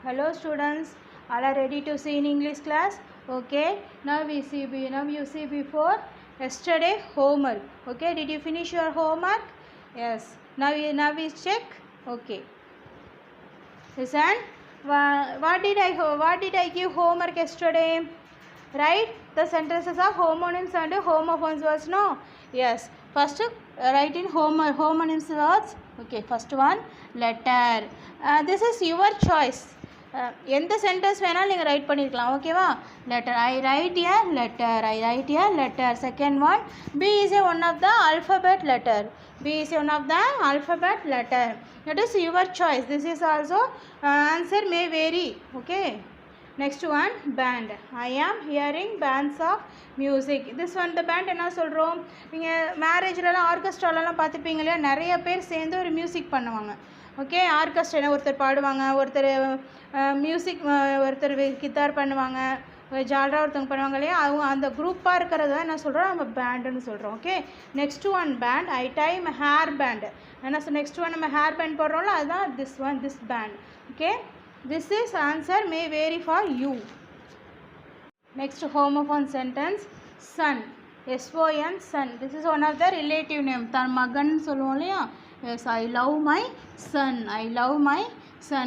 Hello students, all are ready to see in English class? Okay, now you see before yesterday homework. Okay, did you finish your homework? Yes. Now we check. Okay. Listen. What did I give homework yesterday? Write the sentences of homonyms and homophones words. No. Yes. First write in homonyms words. Okay. First one letter. This is your choice. எந்த sentence வேணாலும் நீங்கள் write பண்ணியிருக்கலாம் ஓகேவா letter I write a letter second one B is a one of the alphabet letter that is your choice. This is also answer may vary. Okay, next one band. I am hearing bands of music. This one the band என்ன சொல்கிறோம் நீங்கள் மேரேஜ்லலாம் ஆர்கெஸ்ட்ராலலாம் பார்த்துருப்பீங்க இல்லையா நிறைய பேர் சேர்ந்து ஒரு music பண்ணுவாங்க ஓகே ஆர்கெஸ்ட்ரா ஒருத்தர் பாடுவாங்க ஒருத்தர் மியூசிக் ஒருத்தர் கித்தார் பண்ணுவாங்க ஜால்ரா ஒருத்தவங்க பண்ணுவாங்க இல்லையா அவங்க அந்த குரூப்பாக இருக்கிறது தான் என்ன சொல்கிறோம் நம்ம பேண்டுன்னு சொல்கிறோம் okay next one band I time hair band என்ன நெக்ஸ்ட் ஒன் நம்ம ஹேர் பேண்ட் போடுறோம்ல அதுதான் this band okay this is answer may vary for you next homophone sentence son SON son. This is one of the relative name. தன் மகன் சொல்லுவோம் இல்லையா yes I love my son.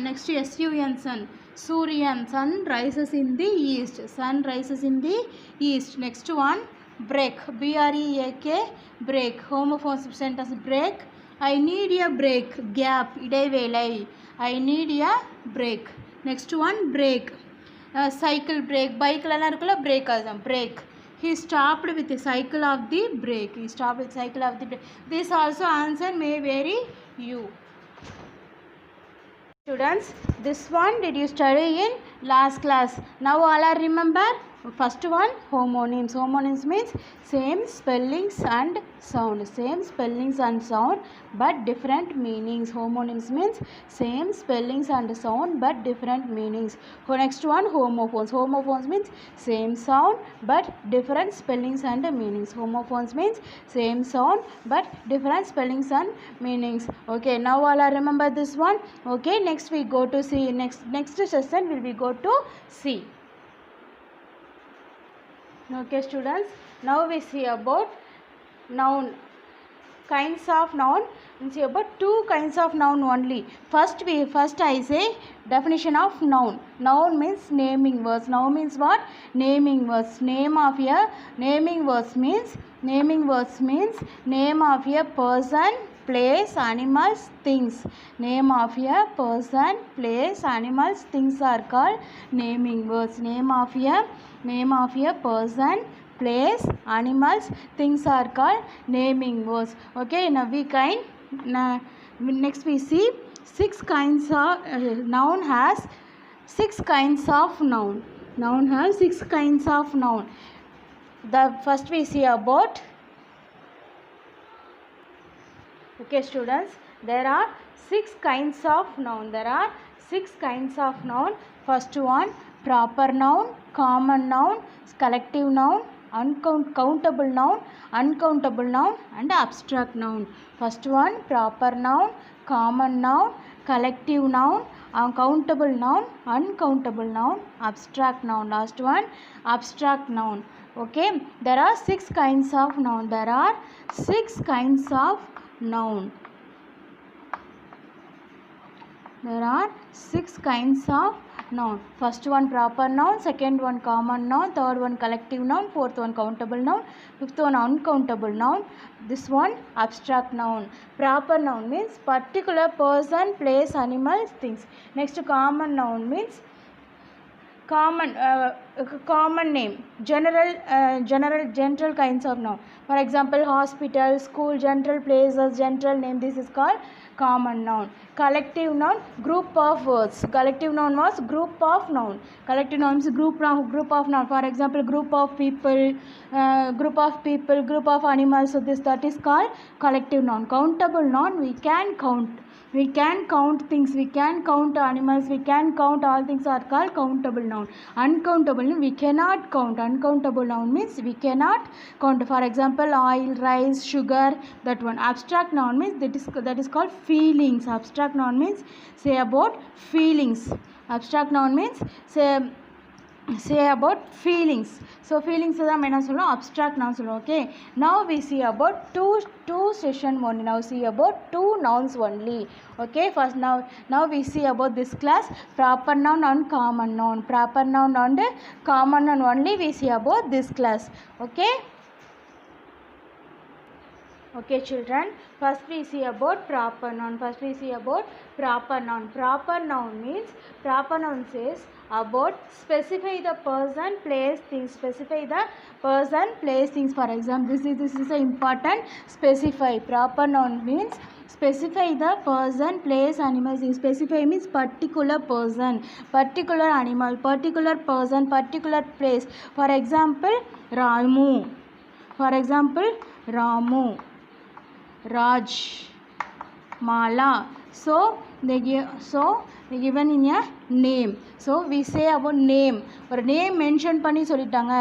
Next SUN son. Suryan sun rises in the east. Next one break. BREAK break. Homophone sentence break. I need a break. Gap இடைவேளை. I need a break. Next one break. Cycle break. Bike லலாம் இருக்குல்ல break அதுதான் break. He stopped with the cycle of the brake. This also answer may vary you. Students, this one did you study in last class? Now all are remember? First one homonyms. Homonyms means same spellings and sound but different meanings. Homonyms means same spellings and sound but different meanings. Next one homophones. Homophones means same sound but different spellings and meanings. Homophones means same sound but different spellings and meanings. Okay, now all are remember this one. Okay, next we go to see next session will we go to see. Okay students, now we see about noun, kinds of noun. We see about two kinds of noun only. First I say definition of noun. Noun means naming words. Noun means what? Naming words. Naming words means name of a person, place, animals, things. Name of a person, place, animals, things are called naming words. Name of a person, place, animals, things are called naming words. Okay, now next we see six kinds of noun has six kinds of noun. Noun has six kinds of noun. The first we see about okay students, there are six kinds of noun. First one proper noun, common noun, collective noun, uncountable noun, and abstract noun. First one proper noun, common noun, collective noun, uncountable noun, abstract noun. Last one abstract noun. Okay, there are six kinds of noun. First one proper noun, second one common noun, third one collective noun, fourth one countable noun, fifth one uncountable noun, this one abstract noun. Proper noun means particular person, place, animals, things. Next common noun means common name, general kinds of noun. For example, hospital, school, general places, general name. This is called common noun. Collective noun, group of words. Collective noun was group of noun. Collective noun is group of noun. For example, group of people, group of animals. So that is called collective noun. Countable noun, we can count things, we can count animals, we can count all things are called countable noun. Uncountable we cannot count. Uncountable noun means we cannot count. For example, oil, rice, sugar, that one. Abstract noun means that is called feelings. Abstract noun means say about feelings. Abstract noun means say about feelings. So feelings தான் என்ன சொல்லுவோம் abstract noun சொல்லுவோம். Okay, now we see about two session only. Now see about two nouns only. Okay, first now we see about this class proper noun and common noun. Proper noun and common noun only we see about this class. Okay. Okay children, first we see about proper noun. First we see about proper noun. Proper noun means, proper noun says about specify the person, place, things. Specify the person, place, things. For example, this is a important specify. Proper noun means specify the person, place, animal, things. Specify means particular person, particular animal, particular person, particular place. For example, Ramu. For example, Ramu, Raj, Mala. So they given in a name. So we say about name. Or name mention பண்ணி சொல்லிட்டாங்க.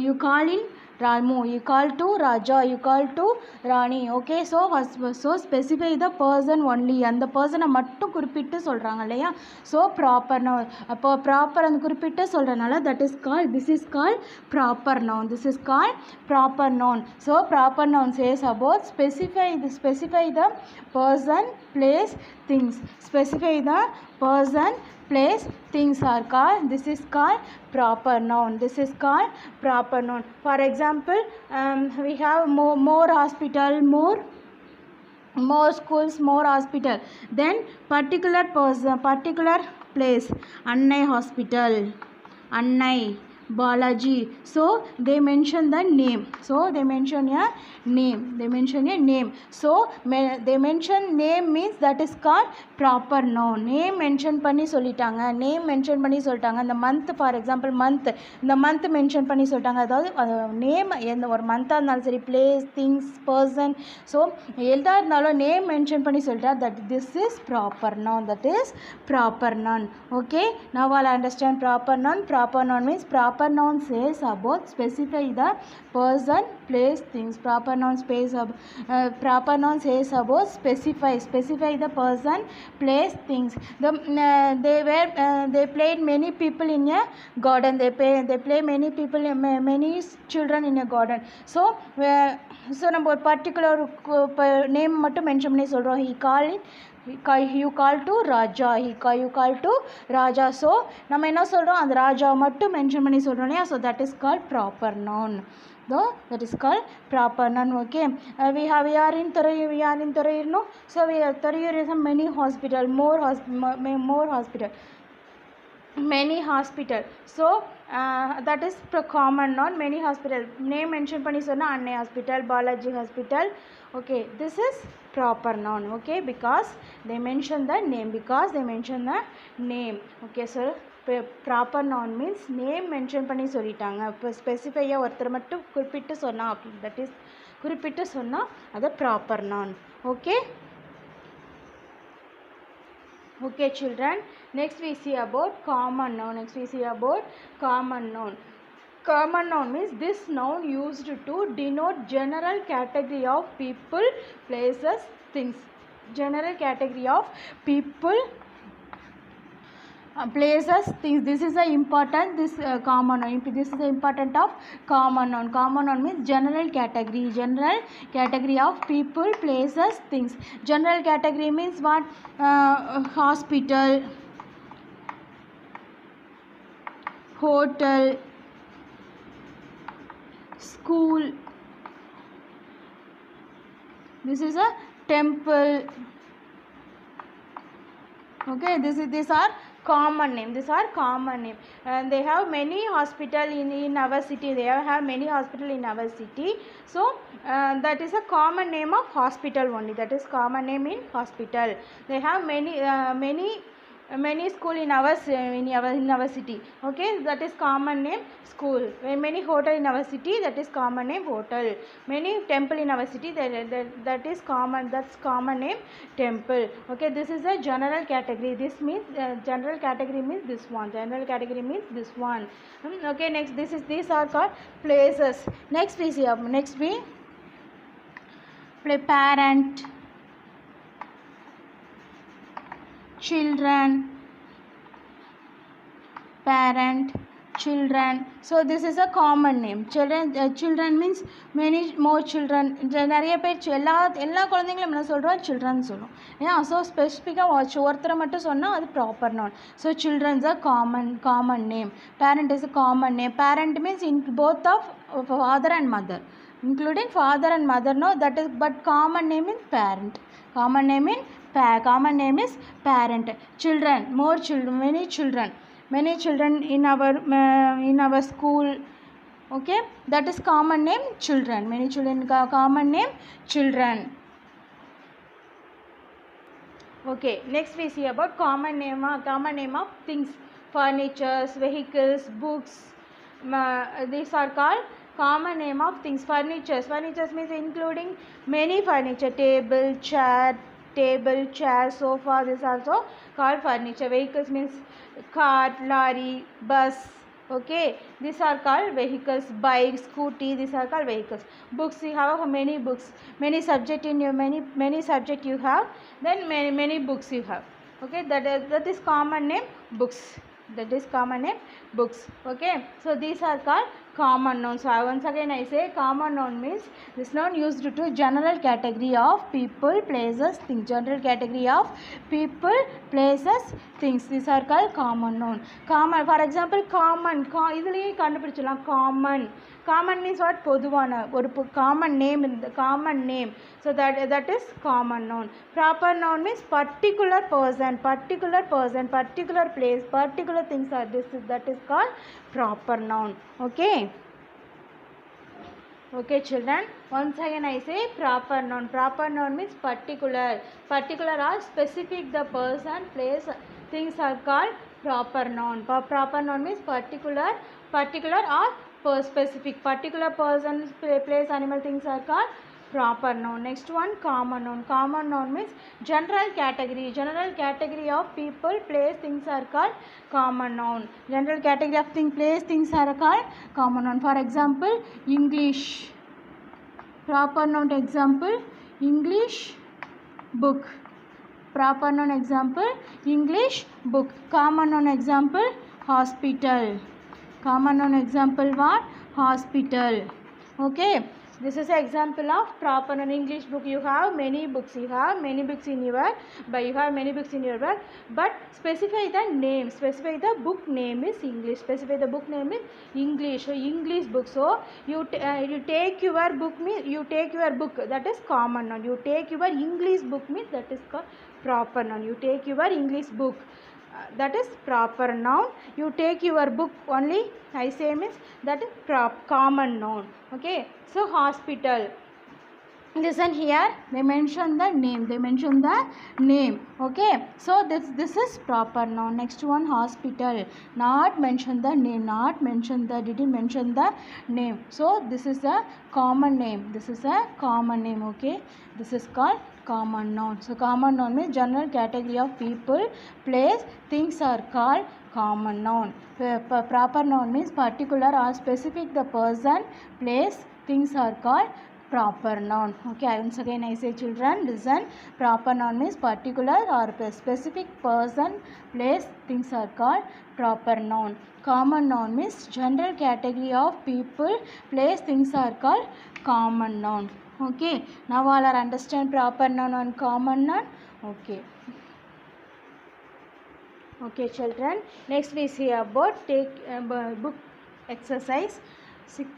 You call in Ramu, you call to Raja, you call to Rani. Okay, so specify the person only. அந்த பர்சனை மட்டும் குறிப்பிட்டு சொல்கிறாங்க இல்லையா. So proper noun. அப்போ proper அந்த குறிப்பிட்டு சொல்கிறனால this is called proper noun. This is called proper noun. So proper noun says about specify the person, place, things. Specify the person, place, things are called. This is called proper noun. This is called proper noun. For example, we have more hospital, more schools, more hospital. Then particular person, particular place, Annai hospital, Annai, Balaji. So they mention the name. So they mention a name. They mention a name. So they mention name means that is called proper noun. Name mention பண்ணி சொல்லிட்டாங்க. Name mention பண்ணி சொல்லிட்டாங்க. இந்த month, for example month, இந்த month mention பண்ணி சொல்லிட்டாங்க. அதாவது name எந்த ஒரு மந்தாக இருந்தாலும் சரி, place, things, person. ஸோ எதாக இருந்தாலும் நேம் மென்ஷன் பண்ணி சொல்லிட்டா that this is proper noun. That is proper noun. Okay, now all understand proper noun. Proper noun means proper noun says about specify the person, place, things. Proper noun proper noun says about specify the person, place, things. They played many people in a garden. They play many people, many children in a garden. So நம்ம ஒரு particular name மட்டும் mention பண்ணி சொல்கிறோம். you call to Raja, you call to Raja. So நம்ம என்ன சொல்கிறோம், அந்த ராஜாவை மட்டும் மென்ஷன் பண்ணி சொல்கிறோம் இல்லையா. So that is called proper noun. That is called proper noun. Okay, we are in Thorayur, no. So Thorayur is a many hospital, more hospital, many hospital. So that is common noun. Many hospital name mention பண்ணி சொன்னா Annai hospital, Balaji hospital. Okay, this is proper noun. Okay, because they mention the name. Okay, so proper noun means name mention பண்ணி சொல்லிட்டாங்க. இப்போ ஸ்பெசிஃபையாக ஒருத்தர் மட்டும் குறிப்பிட்டு சொன்னா, that is குறிப்பிட்டு சொன்னா அது proper noun. Okay. Okay children, next we see about common noun. Common noun means this noun used to denote general category of people, places, things. General category of people, places, things. This is the important common noun. This is the important of common noun. Common noun means general category of people, places, things. General category means what? Hospital, hotel, school. This is a temple. Okay, these are common name. And they have many hospital in our city. So that is a common name of hospital only. That is common name in hospital. They have many school in our city. Okay, that is common name school. Many hotel in our city, that is common name hotel. Many temple in our city, that's common name temple. Okay, this is a general category. This means general category means this one. Okay, next these are called places. Next we play parent, children, parent, children. So this is a common name. Children means many more children. நிறைய பேர் எல்லா குழந்தைங்களும் என்ன சொல்கிறோம், children சொல்லும். ஏன் so ஸ்பெசிஃபிக்காக ஒருத்தரை மட்டும் சொன்னால் அது proper noun. So children's a common name. Parent is a common name. Parent means in both of father and mother, including father and mother. No, that is, but common name is parent. Common name is parent. Children, more children, many children in our school. Okay, that is common name children. Many children, common name children. Okay, next we see about common name of things, furnitures, vehicles, books. These are called common name of things. Furnitures means including many furniture, table, chair, sofa. This also called furniture. Vehicles means car, lorry, bus. Okay, these are called vehicles. Bike, scooty, these are called vehicles. Books, you have many books, many subject in your many subject you have, then many books you have. Okay, that is common name books. That is common name books. Okay, so these are called common nouns. So once again I say common noun means this noun used to general category of people, places, things. General category of people, places, things. These are called common noun. Common, for example, common. இதுலயே கண்டுபிடிச்சலாம் common. Common means what? பொதுவான ஒரு common name, common name. So that is common noun. Proper noun means particular person, particular place, particular things are this. That is called proper noun. Okay. Okay children, once again I say proper noun. Proper noun means particular or specific, the person, place, things are called proper noun. Proper noun means particular or specific. Particular person, place, animal, things are called proper noun. Next one, common noun. Common noun means general category of people, place, things are called common noun. General category of place, things are called common noun. For example, English. Proper noun example, English book. Proper noun example, English book. Common noun example, hospital. Common noun example what? Hospital. Okay, this is an example of proper noun. English book, you have many books. You have many books in your work, but specify the name. Specify the book name is English. Specify the book name is English. So English book. So you take your book means you take your book. That is common noun. You take your English book means that is called proper noun. You take your English book. That is proper noun. You take your book only, I say means that is common noun. Okay, so hospital. Listen here, they mention the name. Okay, so this is proper noun. Next one, hospital. Not mention the name, didn't mention the name. So this is a common name. Okay, this is called common noun. So common noun means general category of people, place, things are called common noun. Proper noun means particular or specific, the person, place, things are called proper noun. Okay, once again I say children, listen. Proper noun means particular or specific, person, place, things are called proper noun. Common noun means general category of people, place, things are called common noun. Okay, now all are understand proper noun and common noun. Okay children, next we see about book exercise.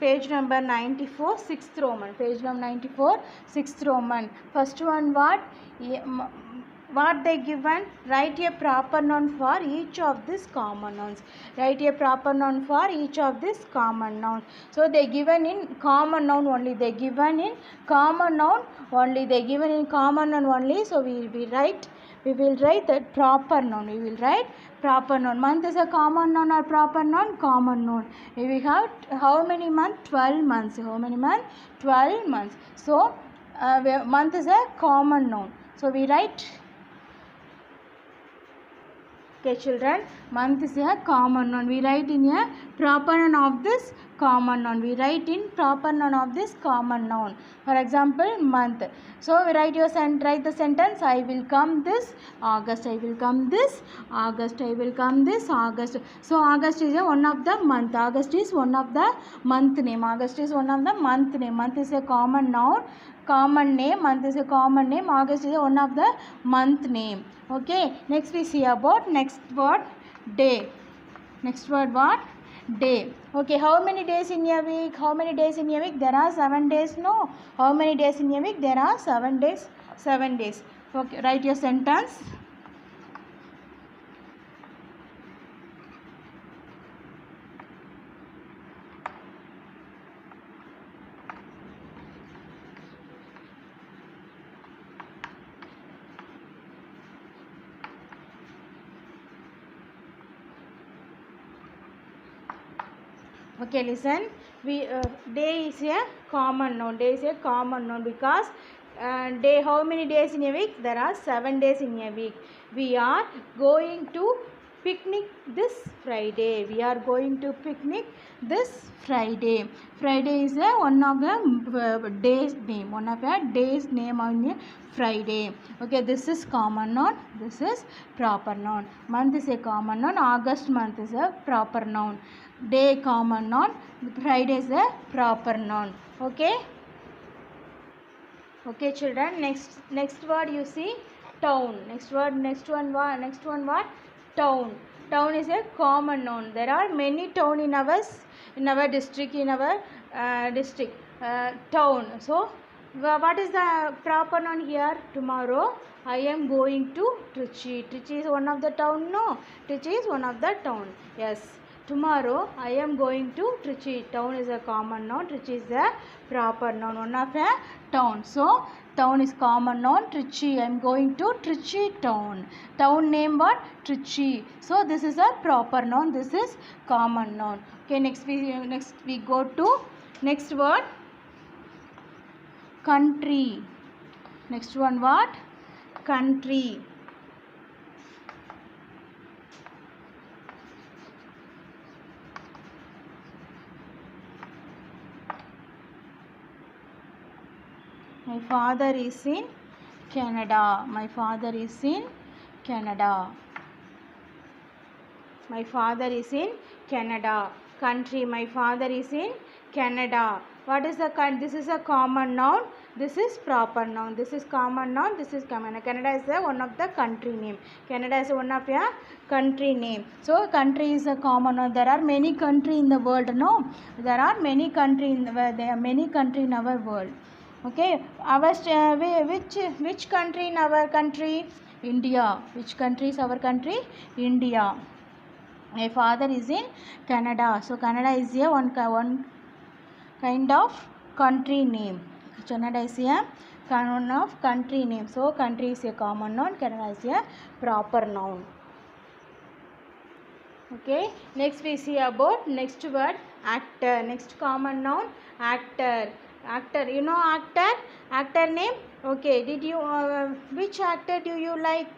Page number 94, 6th Roman. Page number 94, 6th Roman. First one, what they given? Write a proper noun for each of these common nouns. Write a proper noun for each of these common nouns. So they given in common noun only. So we will write that proper noun. Month is a common noun or proper noun? Common noun. We have how many months? 12 months. How many months? 12 months. So month is a common noun. So we write Okay, children, month is a common noun. We write in a proper noun of this common noun. We write in proper noun of this common noun. For example, month. So we write the sentence. I will come this August. I will come this August. I will come this August. So August is one of the month. August is one of the month name. August is one of the month name. Month is a common noun. Common name. Month is a common name. August is one of the month name. Okay, next we see about next word, day. Next word what? Day. Okay, how many days in a week? How many days in a week? There are 7 days. No. How many days in a week? There are 7 days. 7 days. Okay, write your sentence. Okay, listen. Day is a common noun. Day is a common noun because day. How many days in a week? There are 7 days in a week. We are going to picnic this Friday. We are going to picnic this Friday. Friday is one of the days name. One of the days name on a Friday. Okay, this is common noun. This is proper noun. Month is a common noun. August month is a proper noun. Day common noun, Friday is a proper noun. Okay, okay children, next word you see, town. Next one what? Town. Town is a common noun. There are many town in our district, town. So what is the proper noun here? Tomorrow I am going to Trichy. Trichy is one of the town. No, Trichy is one of the town. Yes. Tomorrow I am going to Trichy. Town is a common noun. Trichy is a proper noun. One of a town. So town is common noun. Trichy. I am going to Trichy town. Town name what? Trichy. So this is a proper noun. This is common noun. Okay. Next we go to next word. Country. Next one what? Country. My father is in Canada. My father is in Canada. My father is in Canada. Country. My father is in Canada. What is the country? This is a common noun. This is proper noun. This is common noun. This is common. Canada is one of the country name. Canada is one of your country name. So country is a common noun. There are many country in the world. No, there are many country there are many country in our world. Okay, which country in our country? India. Which country is our country? India. My father is in Canada. So Canada is a one kind of country name. Canada is a kind of country name. So country is a common noun. Canada is a proper noun. Okay. Next we see about next word, actor. Next common noun, actor. Actor, you know actor? Actor name? Okay, did you, which actor do you like?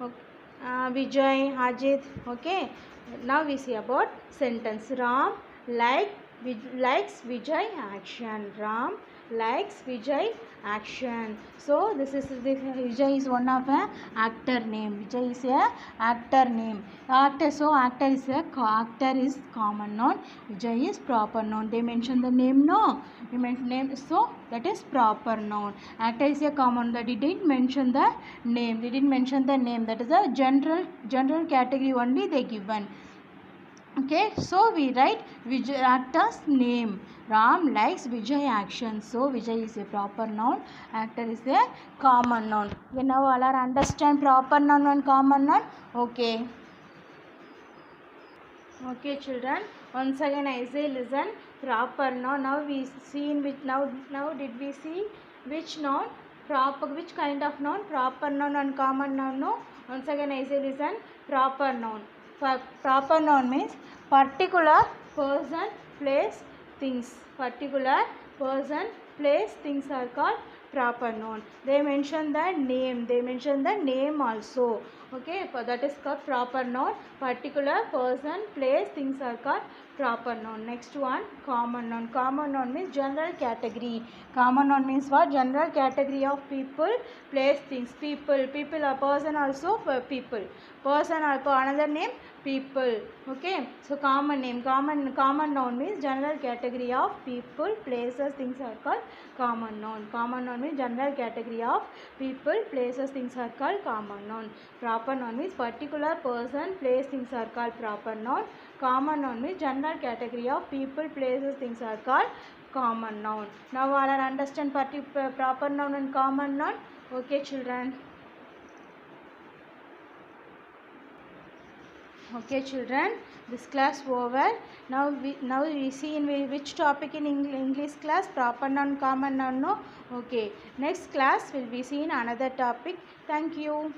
Okay. Vijay, Ajit, okay. Now we see about sentence. Ram likes Vijay action. Ram likes Vijay action. So this Vijay is one of a actor name. Vijay is a actor name. Actor, so actor is common noun. Vijay is proper noun. They mention the name, no? They mention name, so that is proper noun. Actor is a common. They didn't mention the name. They didn't mention the name. That is a general category only they given. Okay, so we write Vijay actor's name. Ram likes Vijay action. So Vijay is a proper noun. Actor is a common noun. Okay, now all are understand proper noun and common noun. Okay. Okay, children. Once again I say listen. Proper noun. Now we see in which now did we see which noun? Proper, which kind of noun? Proper noun and common noun. No. Once again I say listen. Proper noun. Proper noun means particular person, place, things. Particular person, place, things are called proper noun. They mention the name. They mention the name also. Okay, that is called proper noun. Particular, person, place, things are called proper noun. Next one, common noun. Common noun means general category. Common noun means what? General category of people, place, things. People a person also people. Person or another name people. Okay, so common name, common noun means general category of people, places, things are called common noun. Common noun means general category of people, places, things are called common noun. Proper noun means particular, person, place, things are called proper noun. Common noun means general category of people, places, things are called common noun. Now all are understand proper noun and common noun. Okay, children. Okay, children, this class over. Now we see in which topic in English class? Proper noun, common noun. No. Okay, next class will be seen another topic. Thank you.